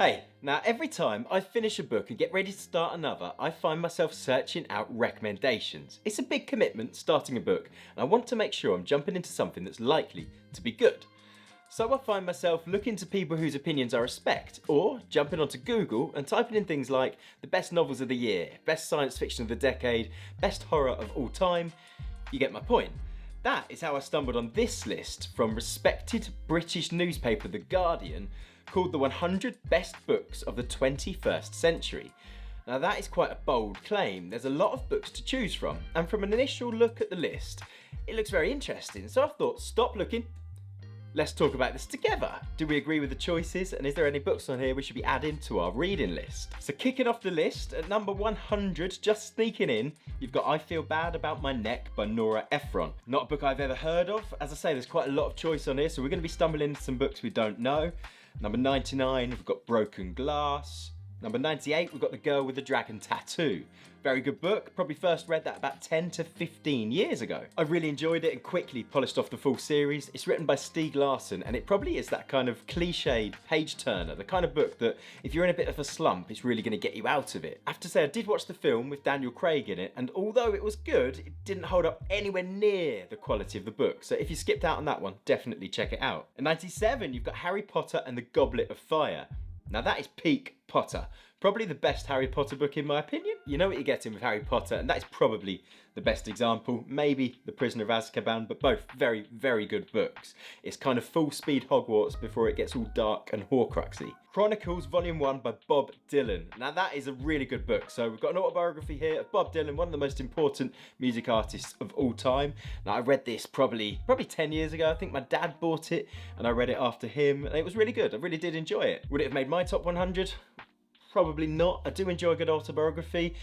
Hey, now every time I finish a book and get ready to start another, I find myself searching out recommendations. It's a big commitment starting a book, and I want to make sure I'm jumping into something that's likely to be good. So I find myself looking to people whose opinions I respect, or jumping onto Google and typing in things like the best novels of the year, best science fiction of the decade, best horror of all time. You get my point. That is how I stumbled on this list from respected British newspaper The Guardian, called the 100 best books of the 21st century. Now that is quite a bold claim. There's a lot of books to choose from, and from an initial look at the list, it looks very interesting. So I thought, stop looking. Let's talk about this together. Do we agree with the choices? And is there any books on here we should be adding to our reading list? So kicking off the list, at number 100, just sneaking in, you've got I Feel Bad About My Neck by Nora Ephron. Not a book I've ever heard of. As I say, there's quite a lot of choice on here, so we're going to be stumbling into some books we don't know. Number 99, we've got Broken Glass. Number 98, we've got The Girl with the Dragon Tattoo. Very good book, probably first read that about 10 to 15 years ago. I really enjoyed it and quickly polished off the full series. It's written by Stieg Larsson, and it probably is that kind of cliched page turner, the kind of book that if you're in a bit of a slump, it's really going to get you out of it. I have to say, I did watch the film with Daniel Craig in it, and although it was good, it didn't hold up anywhere near the quality of the book. So if you skipped out on that one, definitely check it out. In 97, you've got Harry Potter and the Goblet of Fire. Now that is peak Potter. Probably the best Harry Potter book in my opinion. You know what you're getting with Harry Potter, and that is probably the best example. Maybe The Prisoner of Azkaban, but both very, very good books. It's kind of full speed Hogwarts before it gets all dark and Horcruxy. Chronicles Volume 1 by Bob Dylan. Now that is a really good book. So we've got an autobiography here of Bob Dylan, one of the most important music artists of all time. Now I read this probably 10 years ago. I think my dad bought it and I read it after him, and it was really good. I really did enjoy it. Would it have made my top 100? Probably not. I do enjoy a good autobiography,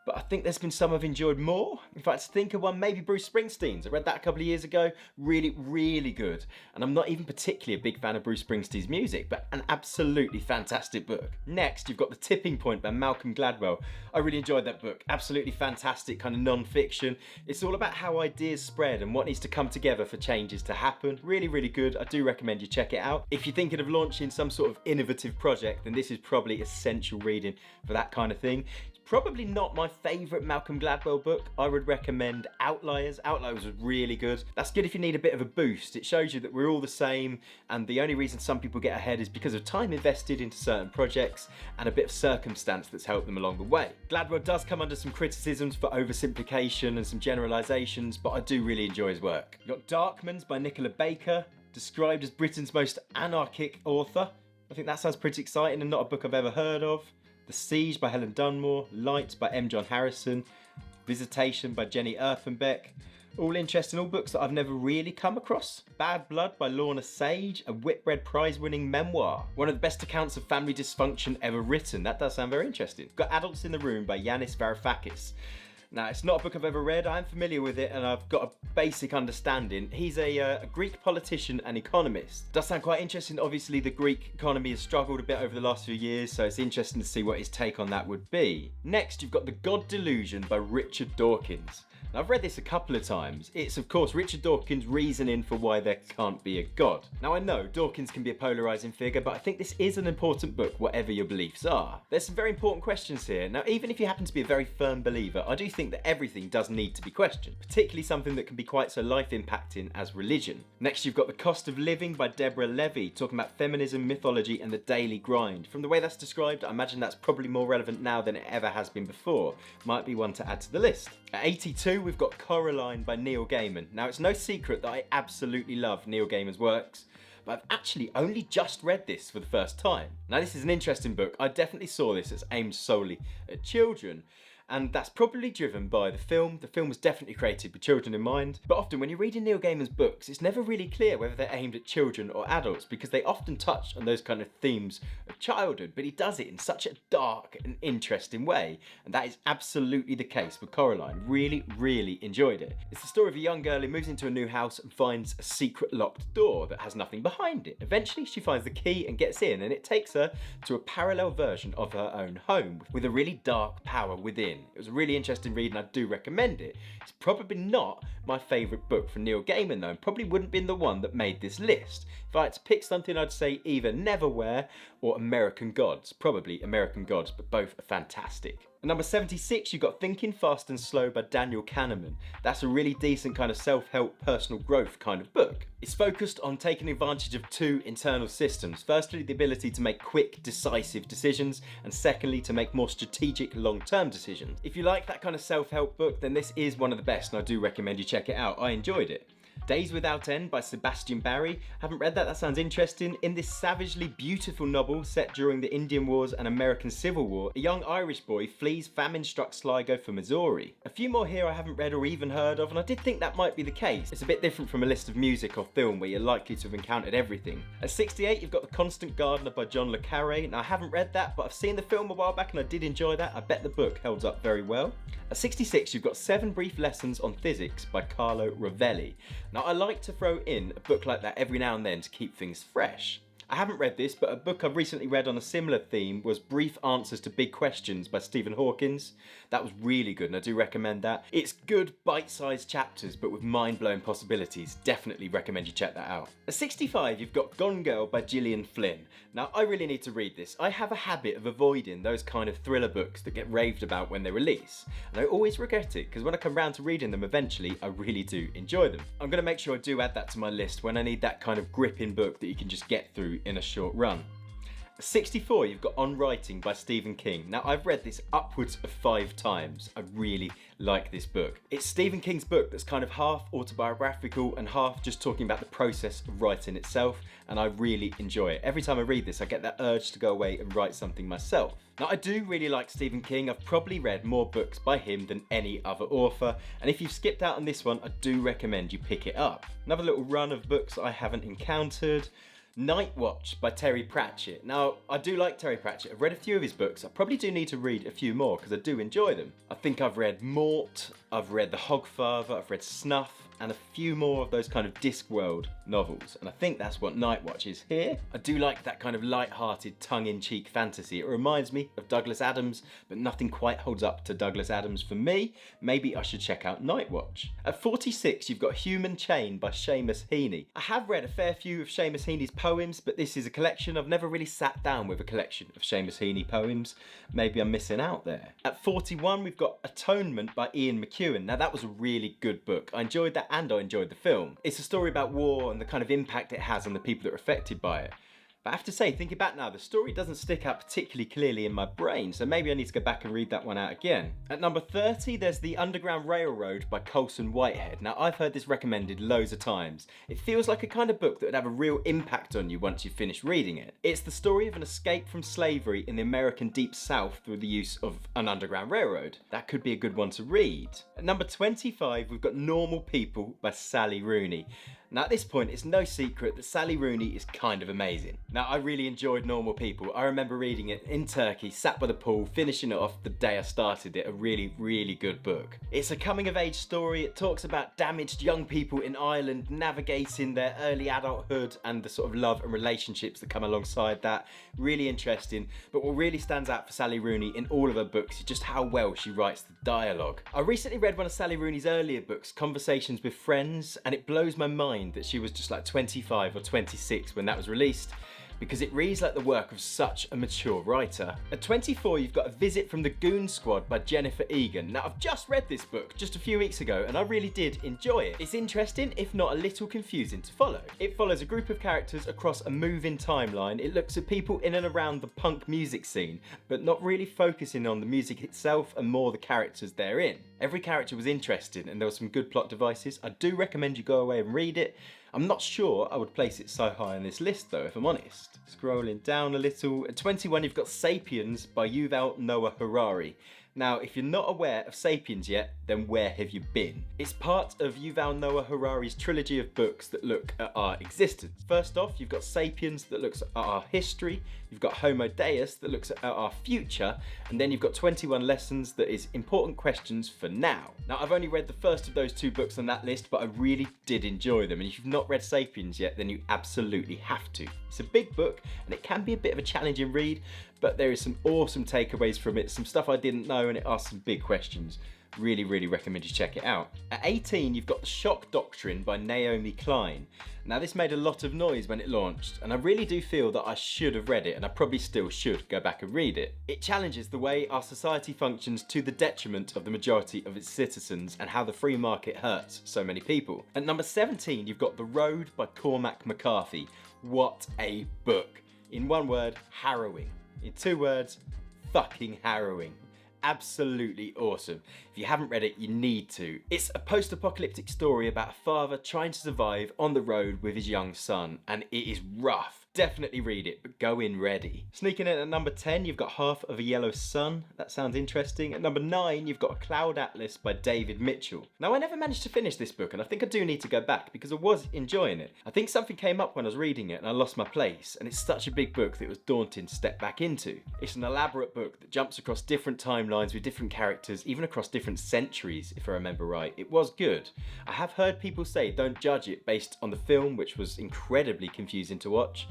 but I think there's been some I've enjoyed more. If I had to think of one, maybe Bruce Springsteen's. I read that a couple of years ago. Really, really good. And I'm not even particularly a big fan of Bruce Springsteen's music, but an absolutely fantastic book. Next, you've got The Tipping Point by Malcolm Gladwell. I really enjoyed that book. Absolutely fantastic, kind of non-fiction. It's all about how ideas spread and what needs to come together for changes to happen. Really, really good. I do recommend you check it out. If you're thinking of launching some sort of innovative project, then this is probably essential reading for that kind of thing. Probably not my favourite Malcolm Gladwell book. I would recommend Outliers. Outliers was really good. That's good if you need a bit of a boost. It shows you that we're all the same, and the only reason some people get ahead is because of time invested into certain projects and a bit of circumstance that's helped them along the way. Gladwell does come under some criticisms for oversimplification and some generalisations, but I do really enjoy his work. You've got Darkmans by Nicola Baker, described as Britain's most anarchic author. I think that sounds pretty exciting and not a book I've ever heard of. The Siege by Helen Dunmore, Light by M. John Harrison, Visitation by Jenny Erpenbeck. All interesting, all books that I've never really come across. Bad Blood by Lorna Sage, a Whitbread Prize-winning memoir. One of the best accounts of family dysfunction ever written. That does sound very interesting. Got Adults in the Room by Yanis Varoufakis. Now, it's not a book I've ever read. I'm familiar with it and I've got a basic understanding. He's a Greek politician and economist. Does sound quite interesting. Obviously, the Greek economy has struggled a bit over the last few years, so it's interesting to see what his take on that would be. Next, you've got The God Delusion by Richard Dawkins. Now, I've read this a couple of times. It's, of course, Richard Dawkins' reasoning for why there can't be a God. Now, I know Dawkins can be a polarising figure, but I think this is an important book, whatever your beliefs are. There's some very important questions here. Now, even if you happen to be a very firm believer, I do think that everything does need to be questioned, particularly something that can be quite so life-impacting as religion. Next, you've got The Cost of Living by Deborah Levy, talking about feminism, mythology, and the daily grind. From the way that's described, I imagine that's probably more relevant now than it ever has been before. Might be one to add to the list. At 82, we've got Coraline by Neil Gaiman. Now, it's no secret that I absolutely love Neil Gaiman's works, but I've actually only just read this for the first time. Now, this is an interesting book. I definitely saw this as aimed solely at children, and that's probably driven by the film. The film was definitely created with children in mind, but often when you're reading Neil Gaiman's books, it's never really clear whether they're aimed at children or adults, because they often touch on those kind of themes of childhood, but he does it in such a dark and interesting way, and that is absolutely the case with Coraline. Really, really enjoyed it. It's the story of a young girl who moves into a new house and finds a secret locked door that has nothing behind it. Eventually, she finds the key and gets in, and it takes her to a parallel version of her own home with a really dark power within. Flynn. It was a really interesting read and I do recommend it. It's probably not my favourite book from Neil Gaiman though, and probably wouldn't been the one that made this list. If I had to pick something, I'd say either Neverwhere or American Gods. Probably American Gods, but both are fantastic. At number 76, you've got Thinking Fast and Slow by Daniel Kahneman. That's a really decent kind of self-help, personal growth kind of book. It's focused on taking advantage of two internal systems. Firstly, the ability to make quick, decisive decisions, and secondly, to make more strategic, long-term decisions. If you like that kind of self-help book, then this is one of the best, and I do recommend you check it out. I enjoyed it. Days Without End by Sebastian Barry. Haven't read that, that sounds interesting. In this savagely beautiful novel set during the Indian Wars and American Civil War, a young Irish boy flees famine-struck Sligo for Missouri. A few more here I haven't read or even heard of, and I did think that might be the case. It's a bit different from a list of music or film where you're likely to have encountered everything. At 68, you've got The Constant Gardener by John le Carré. Now I haven't read that, but I've seen the film a while back and I did enjoy that. I bet the book holds up very well. At 66, you've got 7 Brief Lessons on Physics by Carlo Rovelli. Now I like to throw in a book like that every now and then to keep things fresh. I haven't read this, but a book I've recently read on a similar theme was Brief Answers to Big Questions by Stephen Hawkins. That was really good and I do recommend that. It's good bite-sized chapters but with mind-blowing possibilities. Definitely recommend you check that out. At 65, you've got Gone Girl by Jillian Flynn. Now I really need to read this. I have a habit of avoiding those kind of thriller books that get raved about when they release. And I always regret it because when I come round to reading them eventually, I really do enjoy them. I'm going to make sure I do add that to my list when I need that kind of gripping book that you can just get through in a short run. At 64, you've got On Writing by Stephen King. Now I've read this upwards of 5 times. I really like this book. It's Stephen King's book that's kind of half autobiographical and half just talking about the process of writing itself, and I really enjoy it. Every time I read this, I get that urge to go away and write something myself. Now I do really like Stephen King. I've probably read more books by him than any other author, and if you've skipped out on this one, I do recommend you pick it up. Another little run of books I haven't encountered. Night Watch by Terry Pratchett. Now, I do like Terry Pratchett. I've read a few of his books. I probably do need to read a few more because I do enjoy them. I think I've read Mort, I've read The Hogfather, I've read Snuff, and a few more of those kind of Discworld novels. And I think that's what Night Watch is here. I do like that kind of light-hearted, tongue-in-cheek fantasy. It reminds me of Douglas Adams, but nothing quite holds up to Douglas Adams for me. Maybe I should check out Night Watch. At 46, you've got Human Chain by Seamus Heaney. I have read a fair few of Seamus Heaney's poems, but this is a collection. I've never really sat down with a collection of Seamus Heaney poems. Maybe I'm missing out there. At 41, we've got Atonement by Ian McEwan. Now that was a really good book. I enjoyed that and I enjoyed the film. It's a story about war and the kind of impact it has on the people that are affected by it. But I have to say, thinking back now, the story doesn't stick out particularly clearly in my brain, so maybe I need to go back and read that one out again. At number 30, there's The Underground Railroad by Colson Whitehead. Now, I've heard this recommended loads of times. It feels like a kind of book that would have a real impact on you once you finish reading it. It's the story of an escape from slavery in the American Deep South through the use of an underground railroad. That could be a good one to read. At number 25, we've got Normal People by Sally Rooney. Now at this point, it's no secret that Sally Rooney is kind of amazing. Now I really enjoyed Normal People. I remember reading it in Turkey, sat by the pool, finishing it off the day I started it. A really, really good book. It's a coming of age story. It talks about damaged young people in Ireland navigating their early adulthood and the sort of love and relationships that come alongside that. Really interesting. But what really stands out for Sally Rooney in all of her books is just how well she writes the dialogue. I recently read one of Sally Rooney's earlier books, Conversations with Friends, and it blows my mind that she was just like 25 or 26 when that was released, because it reads like the work of such a mature writer. At 24, you've got A Visit from the Goon Squad by Jennifer Egan. Now, I've just read this book just a few weeks ago and I really did enjoy it. It's interesting, if not a little confusing to follow. It follows a group of characters across a moving timeline. It looks at people in and around the punk music scene, but not really focusing on the music itself and more the characters therein. Every character was interesting and there were some good plot devices. I do recommend you go away and read it. I'm not sure I would place it so high on this list though, if I'm honest. Scrolling down a little, at 21 you've got Sapiens by Yuval Noah Harari. Now, if you're not aware of Sapiens yet, then where have you been? It's part of Yuval Noah Harari's trilogy of books that look at our existence. First off, you've got Sapiens that looks at our history, you've got Homo Deus that looks at our future, and then you've got 21 Lessons that is important questions for now. Now, I've only read the first of those 2 books on that list, but I really did enjoy them, and if you've not read Sapiens yet, then you absolutely have to. It's a big book, and it can be a bit of a challenging read, but there is some awesome takeaways from it, some stuff I didn't know, know and it asks some big questions. Really, really recommend you check it out. At 18, you've got The Shock Doctrine by Naomi Klein. Now, this made a lot of noise when it launched, and I really do feel that I should have read it, and I probably still should go back and read it. It challenges the way our society functions to the detriment of the majority of its citizens, and how the free market hurts so many people. At number 17, you've got The Road by Cormac McCarthy. What a book. In one word, harrowing. In two words, fucking harrowing. Absolutely awesome. If you haven't read it, you need to. It's a post-apocalyptic story about a father trying to survive on the road with his young son, and it is rough. Definitely read it, but go in ready. Sneaking in at number 10, you've got Half of a Yellow Sun. That sounds interesting. At number 9, you've got A Cloud Atlas by David Mitchell. Now, I never managed to finish this book, and I think I do need to go back because I was enjoying it. I think something came up when I was reading it and I lost my place, and it's such a big book that it was daunting to step back into. It's an elaborate book that jumps across different timelines with different characters, even across different centuries, if I remember right. It was good. I have heard people say don't judge it based on the film, which was incredibly confusing to watch.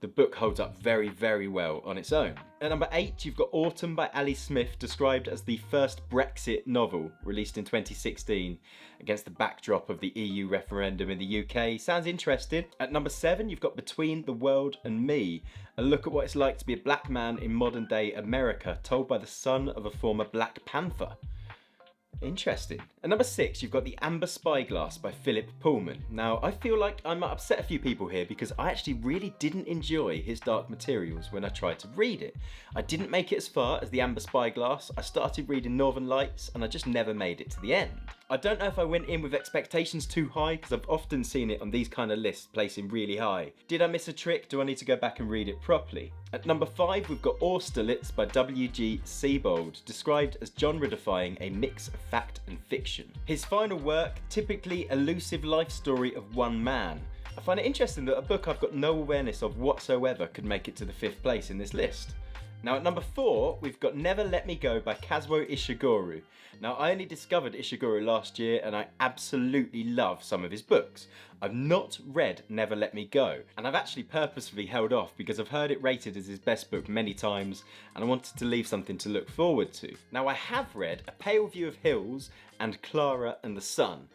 The book holds up very, very well on its own. At number 8, you've got Autumn by Ali Smith, described as the first Brexit novel, released in 2016, against the backdrop of the EU referendum in the UK. Sounds interesting. At number 7, you've got Between the World and Me, a look at what it's like to be a black man in modern day America, told by the son of a former Black Panther. Interesting. At number 6, you've got The Amber Spyglass by Philip Pullman. Now, I feel like I might upset a few people here because I actually really didn't enjoy his dark materials when I tried to read it. I didn't make it as far as The Amber Spyglass. I started reading Northern Lights and I just never made it to the end. I don't know if I went in with expectations too high because I've often seen it on these kind of lists placing really high. Did I miss a trick? Do I need to go back and read it properly? At number 5, we've got Austerlitz by W.G. Sebald, described as genre-defying a mix of fact and fiction. His final work, typically elusive life story of one man. I find it interesting that a book I've got no awareness of whatsoever could make it to the 5th place in this list. Now at number 4, we've got Never Let Me Go by Kazuo Ishiguro. Now I only discovered Ishiguro last year and I absolutely love some of his books. I've not read Never Let Me Go, and I've actually purposefully held off because I've heard it rated as his best book many times and I wanted to leave something to look forward to. Now I have read A Pale View of Hills and Clara and the Sun.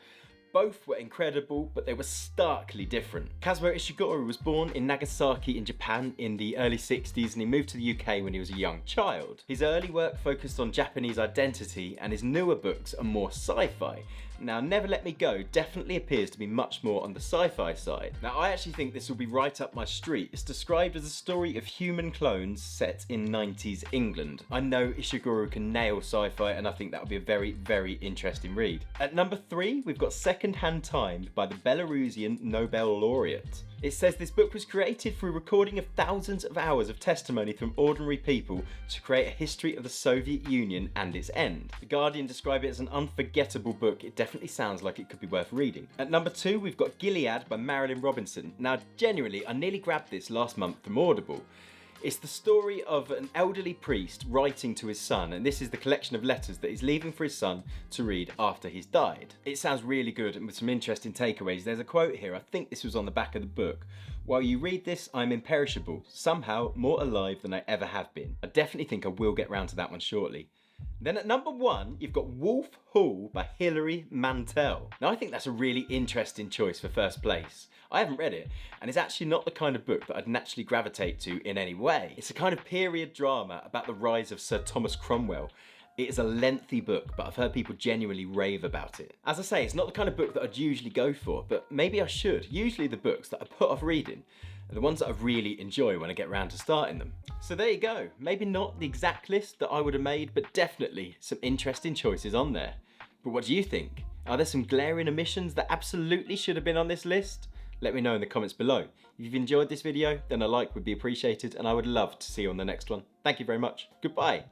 Both were incredible, but they were starkly different. Kazuo Ishiguro was born in Nagasaki in Japan in the early 60s and he moved to the UK when he was a young child. His early work focused on Japanese identity and his newer books are more sci-fi. Now, Never Let Me Go definitely appears to be much more on the sci-fi side. Now, I actually think this will be right up my street. It's described as a story of human clones set in 90s England. I know Ishiguro can nail sci-fi and I think that would be a very, very interesting read. At number 3, we've got Second-Hand Time by the Belarusian Nobel laureate. It says this book was created through recording of thousands of hours of testimony from ordinary people to create a history of the Soviet Union and its end. The Guardian described it as an unforgettable book. It definitely sounds like it could be worth reading. At number 2, we've got Gilead by Marilyn Robinson. Now, genuinely, I nearly grabbed this last month from Audible. It's the story of an elderly priest writing to his son, and this is the collection of letters that he's leaving for his son to read after he's died. It sounds really good and with some interesting takeaways. There's a quote here, I think this was on the back of the book. While you read this, I'm imperishable, somehow more alive than I ever have been. I definitely think I will get round to that one shortly. Then at number 1, you've got Wolf Hall by Hilary Mantel. Now I think that's a really interesting choice for first place. I haven't read it, and it's actually not the kind of book that I'd naturally gravitate to in any way. It's a kind of period drama about the rise of Sir Thomas Cromwell. It is a lengthy book, but I've heard people genuinely rave about it. As I say, it's not the kind of book that I'd usually go for, but maybe I should. Usually the books that I put off reading are the ones that I really enjoy when I get round to starting them. So there you go. Maybe not the exact list that I would have made, but definitely some interesting choices on there. But what do you think? Are there some glaring omissions that absolutely should have been on this list? Let me know in the comments below. If you've enjoyed this video, then a like would be appreciated and I would love to see you on the next one. Thank you very much. Goodbye.